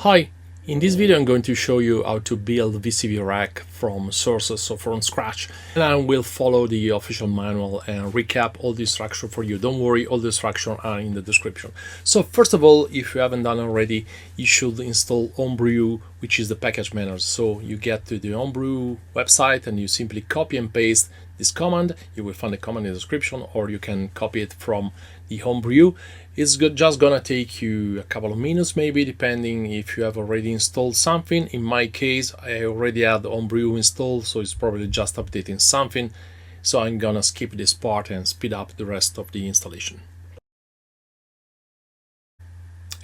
Hi, in this video I'm going to show you how to build VCV Rack from sources, so from scratch, and I will follow the official manual and recap all the instructions for you. Don't worry, all the instructions are in the description. So first of all, if you haven't done already, you should install Homebrew, which is the package manager. So you get to the Homebrew website and you simply copy and paste this command. You will find the command in the description, or you can copy it from the Homebrew. It's just gonna take you a couple of minutes, maybe, depending if you have already installed something. In my case, I already had Homebrew installed, so it's probably just updating something. So I'm gonna skip this part and speed up the rest of the installation.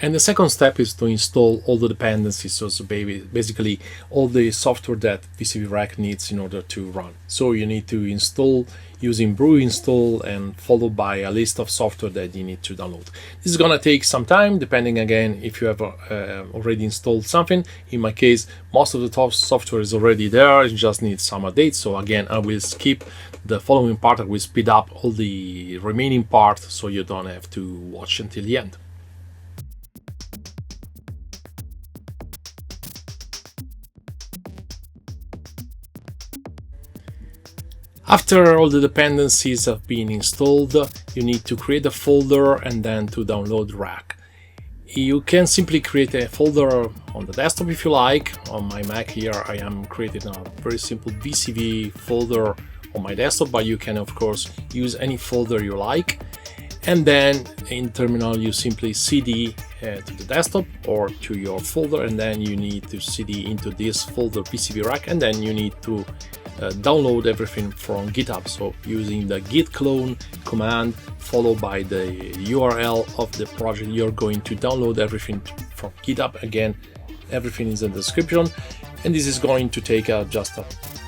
And the second step is to install all the dependencies, so basically all the software that VCV Rack needs in order to run. So you need to install using brew install and followed by a list of software that you need to download. This is gonna take some time, depending again if you have already installed something. In my case, most of the top software is already there, it just needs some updates. So again, I will skip the following part. I will speed up all the remaining part so you don't have to watch until the end. After all the dependencies have been installed, you need to create a folder and then to download Rack. You can simply create a folder on the desktop if you like. On my Mac here, I am creating a very simple VCV folder on my desktop, but you can of course use any folder you like. And then in terminal, you simply cd to the desktop or to your folder, and then you need to cd into this folder VCV Rack, and then you need to download everything from GitHub. So using the git clone command followed by the URL of the project, you're going to download everything from GitHub. Again, everything is in the description, and this is going to take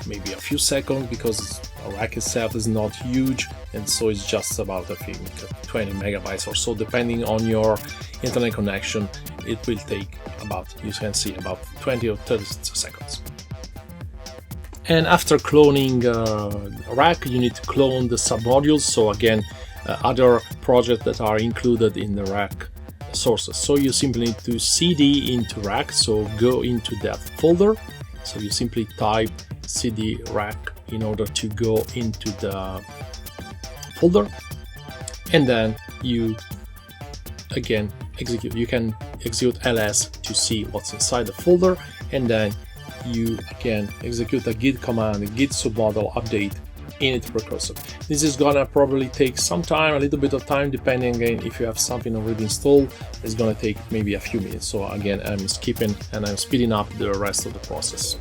maybe a few seconds because Rack itself is not huge, and so it's just about, I think, 20 megabytes or so, depending on your internet connection. It will take about, you can see, about 20 or 30 seconds. And after cloning Rack, you need to clone the submodules. So again, other projects that are included in the Rack sources. So you simply need to cd into Rack, so go into that folder. So you simply type cd Rack in order to go into the folder, and then you again execute. You can execute ls to see what's inside the folder, and then you again execute a git command, git submodule update init recursive. This is gonna probably take some time, a little bit of time, depending again if you have something already installed. It's gonna take maybe a few minutes. So again, I'm skipping and I'm speeding up the rest of the process.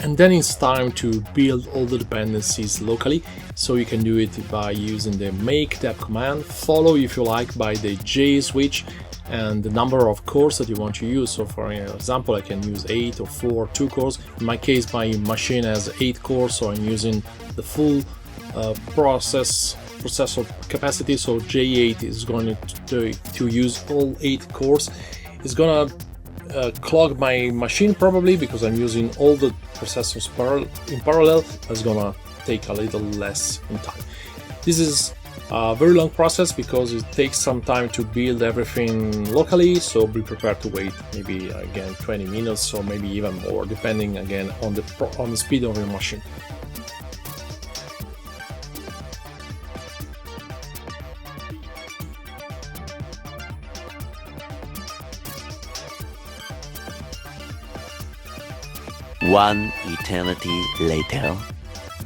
And then it's time to build all the dependencies locally. So you can do it by using the make dev command, follow if you like by the J switch and the number of cores that you want to use. So for example, I can use 8 or 4, 2 cores. In my case, my machine has 8 cores, so I'm using the full processor capacity. So J8 is going to use all 8 cores. It's gonna clog my machine probably because I'm using all the processors in parallel. That's gonna take a little less in time. This is a very long process because it takes some time to build everything locally, so be prepared to wait maybe again 20 minutes or maybe even more, depending again on the speed of your machine. One eternity later.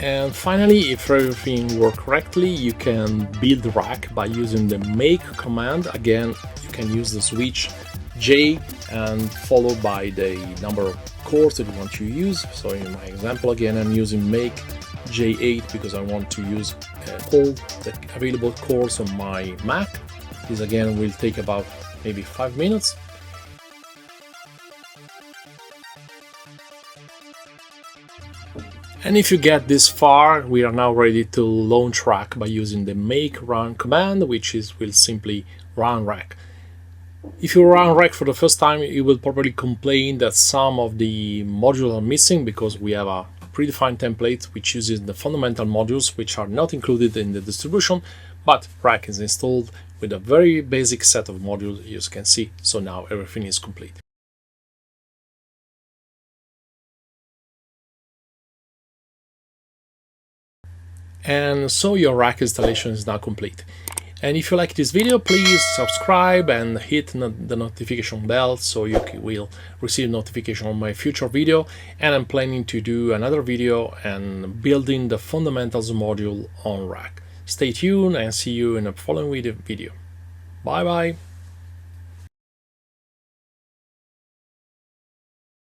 And finally, if everything works correctly, you can build Rack by using the make command. Again, you can use the switch J and followed by the number of cores that you want to use. So in my example, again, I'm using make J8 because I want to use all the available cores on my Mac. This again will take about maybe 5 minutes. And if you get this far, we are now ready to launch Rack by using the make run command, which will simply run Rack. If you run Rack for the first time, you will probably complain that some of the modules are missing because we have a predefined template which uses the fundamental modules which are not included in the distribution, But Rack is installed with a very basic set of modules, as you can see, so now everything is complete. And so your Rack installation is now complete. And if you like this video, please subscribe and hit the notification bell so you will receive notification on my future video. And I'm planning to do another video and building the fundamentals module on Rack. Stay tuned and see you in the following video. Bye bye.